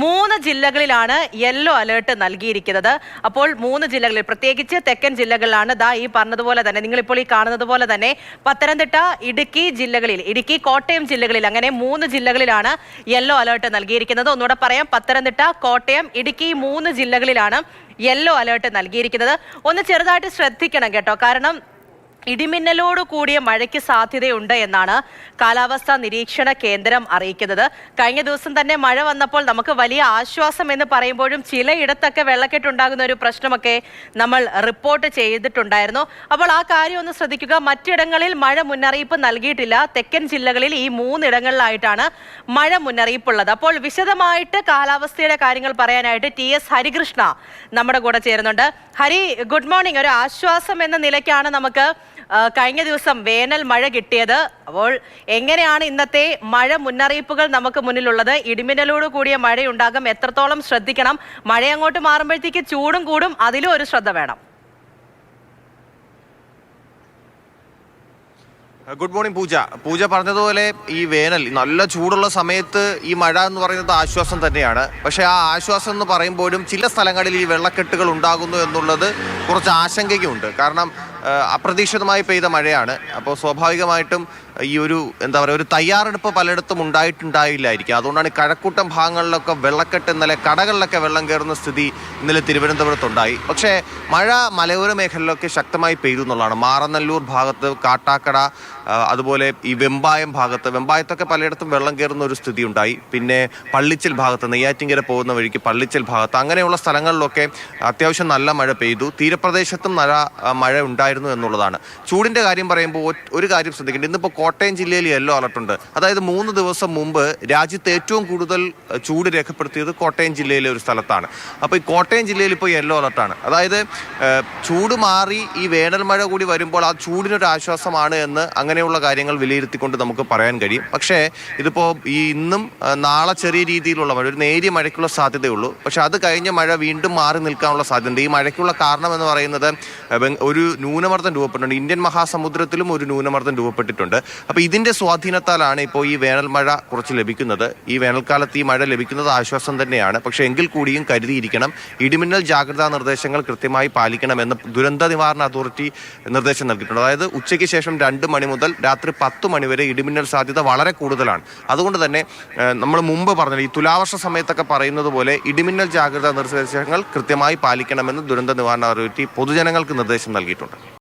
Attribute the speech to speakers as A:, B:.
A: 3 ജില്ലകളിലാണ് yellow alert നൽകിയിരിക്കുന്നത്. അപ്പോൾ 3 ജില്ലകളിൽ, പ്രത്യേകിച്ച് തെക്കൻ ജില്ലകളിലാണ് ദാ ഈ പറഞ്ഞതുപോലെ തന്നെ, നിങ്ങളിപ്പോൾ ഈ കാണുന്നത് പോലെ തന്നെ പത്തനംതിട്ട, ഇടുക്കി, കോട്ടയം ജില്ലകളിൽ, അങ്ങനെ 3 ജില്ലകളിലാണ് യെല്ലോ അലേർട്ട് നൽകിയിരിക്കുന്നത്. ഒന്നുകൂടെ പറയാം, പത്തനംതിട്ട, കോട്ടയം, ഇടുക്കി 3 ജില്ലകളിലാണ് യെല്ലോ അലേർട്ട് നൽകിയിരിക്കുന്നത്. ഒന്ന് ചെറുതായിട്ട് ശ്രദ്ധിക്കണം കേട്ടോ, കാരണം ഇടിമിന്നലോട് കൂടിയ മഴയ്ക്ക് സാധ്യതയുണ്ട് എന്നാണ് കാലാവസ്ഥാ നിരീക്ഷണ കേന്ദ്രം അറിയിക്കുന്നത്. കഴിഞ്ഞ ദിവസം തന്നെ മഴ വന്നപ്പോൾ നമുക്ക് വലിയ ആശ്വാസം എന്ന് പറയുമ്പോഴും ചിലയിടത്തൊക്കെ വെള്ളക്കെട്ടുണ്ടാകുന്ന ഒരു പ്രശ്നമൊക്കെ നമ്മൾ റിപ്പോർട്ട് ചെയ്തിട്ടുണ്ടായിരുന്നു. അപ്പോൾ ആ കാര്യം ഒന്ന് ശ്രദ്ധിക്കുക. മറ്റിടങ്ങളിൽ മഴ മുന്നറിയിപ്പ് നൽകിയിട്ടില്ല. തെക്കൻ ജില്ലകളിൽ ഈ 3 ഇടങ്ങളിലായിട്ടാണ് മഴ മുന്നറിയിപ്പുള്ളത്. അപ്പോൾ വിശദമായിട്ട് കാലാവസ്ഥയുടെ കാര്യങ്ങൾ പറയാനായിട്ട് TS ഹരികൃഷ്ണ നമ്മുടെ കൂടെ ചേരുന്നുണ്ട്. Hari, good morning. ഒരു ആശ്വാസം എന്ന നിലയ്ക്കാണ് നമുക്ക് കഴിഞ്ഞ ദിവസം വേനൽ മഴ കിട്ടിയത്. അപ്പോൾ എങ്ങനെയാണ് ഇന്നത്തെ മഴ മുന്നറിയിപ്പുകൾ നമുക്ക് മുന്നിലുള്ളത്? ഇടിമിന്നലോട് കൂടിയ മഴയുണ്ടാകും, എത്രത്തോളം ശ്രദ്ധിക്കണം? മഴ അങ്ങോട്ട് മാറുമ്പോഴത്തേക്ക് ചൂടും കൂടും, അതിലും ഒരു ശ്രദ്ധ വേണം.
B: ഗുഡ് മോർണിംഗ് പൂജ പറഞ്ഞതുപോലെ ഈ വേനൽ നല്ല ചൂടുള്ള സമയത്ത് ഈ മഴ എന്ന് പറയുന്നത് ആശ്വാസം തന്നെയാണ്. പക്ഷേ ആ ആശ്വാസം എന്ന് പറയുമ്പോഴും ചില സ്ഥലങ്ങളിൽ ഈ വെള്ളക്കെട്ടുകൾ ഉണ്ടാകുന്നു എന്നുള്ളത് കുറച്ച് ആശങ്കയ്ക്കുണ്ട്. കാരണം അപ്രതീക്ഷിതമായി പെയ്ത മഴയാണ്. അപ്പോൾ സ്വാഭാവികമായിട്ടും ഈ ഒരു ഒരു തയ്യാറെടുപ്പ് പലയിടത്തും ഉണ്ടായില്ലായിരിക്കും. അതുകൊണ്ടാണ് ഈ കഴക്കൂട്ടം ഭാഗങ്ങളിലൊക്കെ വെള്ളക്കെട്ട്, ഇന്നലെ കടകളിലൊക്കെ വെള്ളം കയറുന്ന സ്ഥിതി ഇന്നലെ തിരുവനന്തപുരത്തുണ്ടായി. പക്ഷേ മഴ മലയോര മേഖലയിലൊക്കെ ശക്തമായി പെയ്തു എന്നുള്ളതാണ്. മാറനല്ലൂർ ഭാഗത്ത്, കാട്ടാക്കട, അതുപോലെ ഈ വെമ്പായത്തൊക്കെ പലയിടത്തും വെള്ളം കയറുന്ന ഒരു സ്ഥിതി ഉണ്ടായി. പിന്നെ പള്ളിച്ചൽ ഭാഗത്ത്, നെയ്യാറ്റിൻകര പോകുന്ന വഴിക്ക് പള്ളിച്ചൽ ഭാഗത്ത്, അങ്ങനെയുള്ള സ്ഥലങ്ങളിലൊക്കെ അത്യാവശ്യം നല്ല മഴ പെയ്തു. തീരപ്രദേശത്തും നല്ല മഴ ഉണ്ടായിരുന്നു എന്നുള്ളതാണ്. ചൂടിൻ്റെ കാര്യം പറയുമ്പോൾ ഒരു കാര്യം ശ്രദ്ധിക്കേണ്ടത്, ഇന്നിപ്പോൾ കോട്ടയം ജില്ലയിൽ യെല്ലോ അലർട്ട് ഉണ്ട്. അതായത് 3 ദിവസം മുമ്പ് രാജ്യത്ത് ഏറ്റവും കൂടുതൽ ചൂട് രേഖപ്പെടുത്തിയത് കോട്ടയം ജില്ലയിലെ ഒരു സ്ഥലത്താണ്. അപ്പോൾ ഈ കോട്ടയം ജില്ലയിൽ ഇപ്പോൾ യെല്ലോ അലർട്ടാണ്. അതായത് ചൂട് മാറി ഈ വേനൽ മഴ കൂടി വരുമ്പോൾ ആ ചൂടിനൊരു ആശ്വാസമാണ് എന്ന് അങ്ങനെയുള്ള കാര്യങ്ങൾ വിലയിരുത്തിക്കൊണ്ട് നമുക്ക് പറയാൻ കഴിയും. പക്ഷേ ഇതിപ്പോൾ ഈ ഇന്നും നാളെ ചെറിയ രീതിയിലുള്ള മഴ, ഒരു നേരിയ മഴയ്ക്കുള്ള സാധ്യതയുള്ളൂ. പക്ഷെ അത് കഴിഞ്ഞ മഴ വീണ്ടും മാറി നിൽക്കാനുള്ള സാധ്യതയുണ്ട്. ഈ മഴയ്ക്കുള്ള കാരണം എന്ന് പറയുന്നത് ഒരു ന്യൂനമർദ്ദം രൂപപ്പെട്ടിട്ടുണ്ട്. ഇന്ത്യൻ മഹാസമുദ്രത്തിലും ഒരു ന്യൂനമർദ്ദം രൂപപ്പെട്ടിട്ടുണ്ട്. അപ്പോൾ ഇതിൻ്റെ സ്വാധീനത്താലാണ് ഇപ്പോൾ ഈ വേനൽ മഴ കുറച്ച് ലഭിക്കുന്നത്. ഈ വേനൽക്കാലത്ത് ഈ മഴ ലഭിക്കുന്നത് ആശ്വാസം തന്നെയാണ്. പക്ഷേ എങ്കിൽ കൂടിയും കരുതിയിരിക്കണം. ഇടിമിന്നൽ ജാഗ്രതാ നിർദ്ദേശങ്ങൾ കൃത്യമായി പാലിക്കണമെന്ന് ദുരന്ത നിവാരണ അതോറിറ്റി നിർദ്ദേശം നൽകിയിട്ടുണ്ട്. അതായത് ഉച്ചയ്ക്ക് ശേഷം 2 മണി മുതൽ രാത്രി 10 മണി വരെ ഇടിമിന്നൽ സാധ്യത വളരെ കൂടുതലാണ്. അതുകൊണ്ട് തന്നെ നമ്മൾ മുമ്പ് പറഞ്ഞത് ഈ തുലാവർഷ സമയത്തൊക്കെ പറയുന്നത് പോലെ ഇടിമിന്നൽ ജാഗ്രതാ നിർദ്ദേശങ്ങൾ കൃത്യമായി പാലിക്കണമെന്ന് ദുരന്ത നിവാരണ അതോറിറ്റി പൊതുജനങ്ങൾക്ക് നിർദ്ദേശം നൽകിയിട്ടുണ്ട്.